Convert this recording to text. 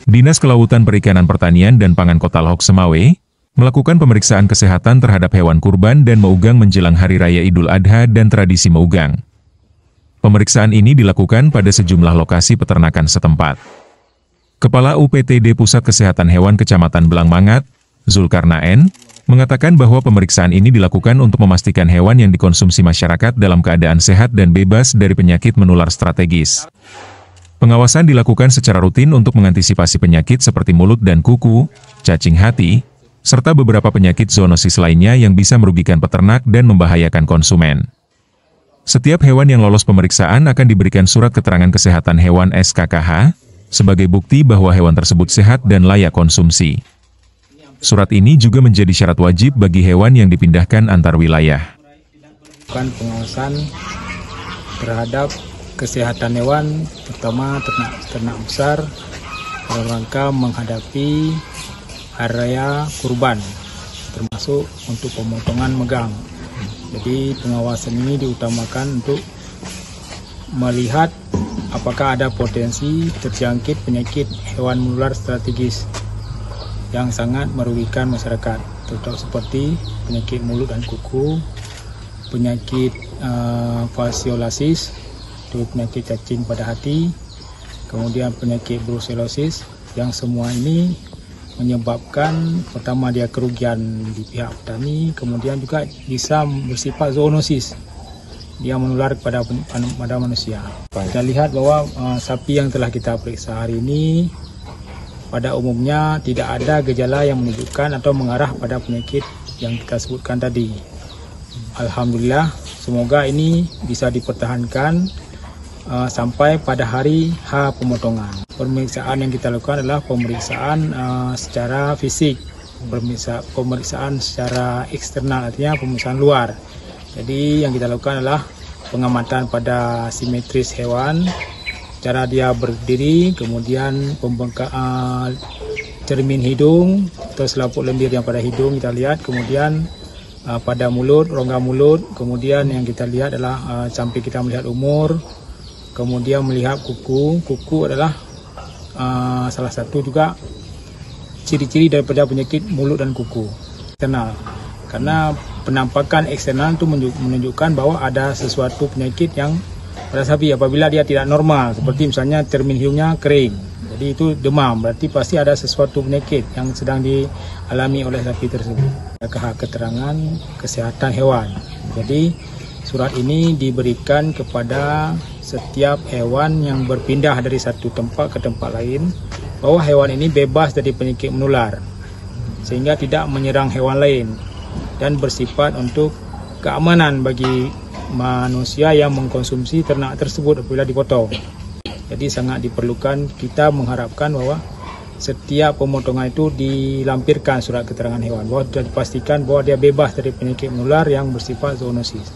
Dinas Kelautan Perikanan Pertanian dan Pangan Kota Lhok Semawe melakukan pemeriksaan kesehatan terhadap hewan kurban dan meugang menjelang Hari Raya Idul Adha dan tradisi meugang. Pemeriksaan ini dilakukan pada sejumlah lokasi peternakan setempat. Kepala UPTD Pusat Kesehatan Hewan Kecamatan Belangmangat, Zulkarnaen, mengatakan bahwa pemeriksaan ini dilakukan untuk memastikan hewan yang dikonsumsi masyarakat dalam keadaan sehat dan bebas dari penyakit menular strategis. Pengawasan dilakukan secara rutin untuk mengantisipasi penyakit seperti mulut dan kuku, cacing hati, serta beberapa penyakit zoonosis lainnya yang bisa merugikan peternak dan membahayakan konsumen. Setiap hewan yang lolos pemeriksaan akan diberikan surat keterangan kesehatan hewan SKKH, sebagai bukti bahwa hewan tersebut sehat dan layak konsumsi. Surat ini juga menjadi syarat wajib bagi hewan yang dipindahkan antar wilayah. Pengawasan terhadap kesehatan hewan, terutama ternak besar, dalam rangka menghadapi Hari Raya Kurban, termasuk untuk pemotongan megang. Jadi pengawasan ini diutamakan untuk melihat apakah ada potensi terjangkit penyakit hewan menular strategis yang sangat merugikan masyarakat, terutama seperti penyakit mulut dan kuku, penyakit fasciolasis, itu penyakit cacing pada hati, kemudian penyakit brucellosis, yang semua ini menyebabkan pertama dia kerugian di pihak petani, kemudian juga bisa bersifat zoonosis, dia menular kepada manusia. Kita lihat bahwa sapi yang telah kita periksa hari ini pada umumnya tidak ada gejala yang menunjukkan atau mengarah pada penyakit yang kita sebutkan tadi. Alhamdulillah, semoga ini bisa dipertahankan sampai pada hari H pemotongan. Pemeriksaan yang kita lakukan adalah pemeriksaan secara fisik, pemeriksaan secara eksternal, artinya pemeriksaan luar. Jadi yang kita lakukan adalah pengamatan pada simetris hewan, cara dia berdiri, kemudian pembengkakan cermin hidung atau selaput lendir yang pada hidung kita lihat, kemudian pada mulut, rongga mulut, kemudian yang kita lihat adalah sampai kita melihat umur, kemudian melihat kuku. Kuku adalah salah satu juga ciri-ciri daripada penyakit mulut dan kuku eksternal. Karena penampakan eksternal itu menunjukkan bahwa ada sesuatu penyakit yang pada sapi apabila dia tidak normal, seperti misalnya cermin hidungnya kering, jadi itu demam, berarti pasti ada sesuatu penyakit yang sedang dialami oleh sapi tersebut. Keterangan kesehatan hewan. Jadi surat ini diberikan kepada setiap hewan yang berpindah dari satu tempat ke tempat lain, bahwa hewan ini bebas dari penyakit menular, sehingga tidak menyerang hewan lain, dan bersifat untuk keamanan bagi manusia yang mengkonsumsi ternak tersebut apabila dipotong. Jadi sangat diperlukan, kita mengharapkan bahwa setiap pemotongan itu dilampirkan surat keterangan hewan, bahwa sudah dipastikan bahwa dia bebas dari penyakit menular yang bersifat zoonosis.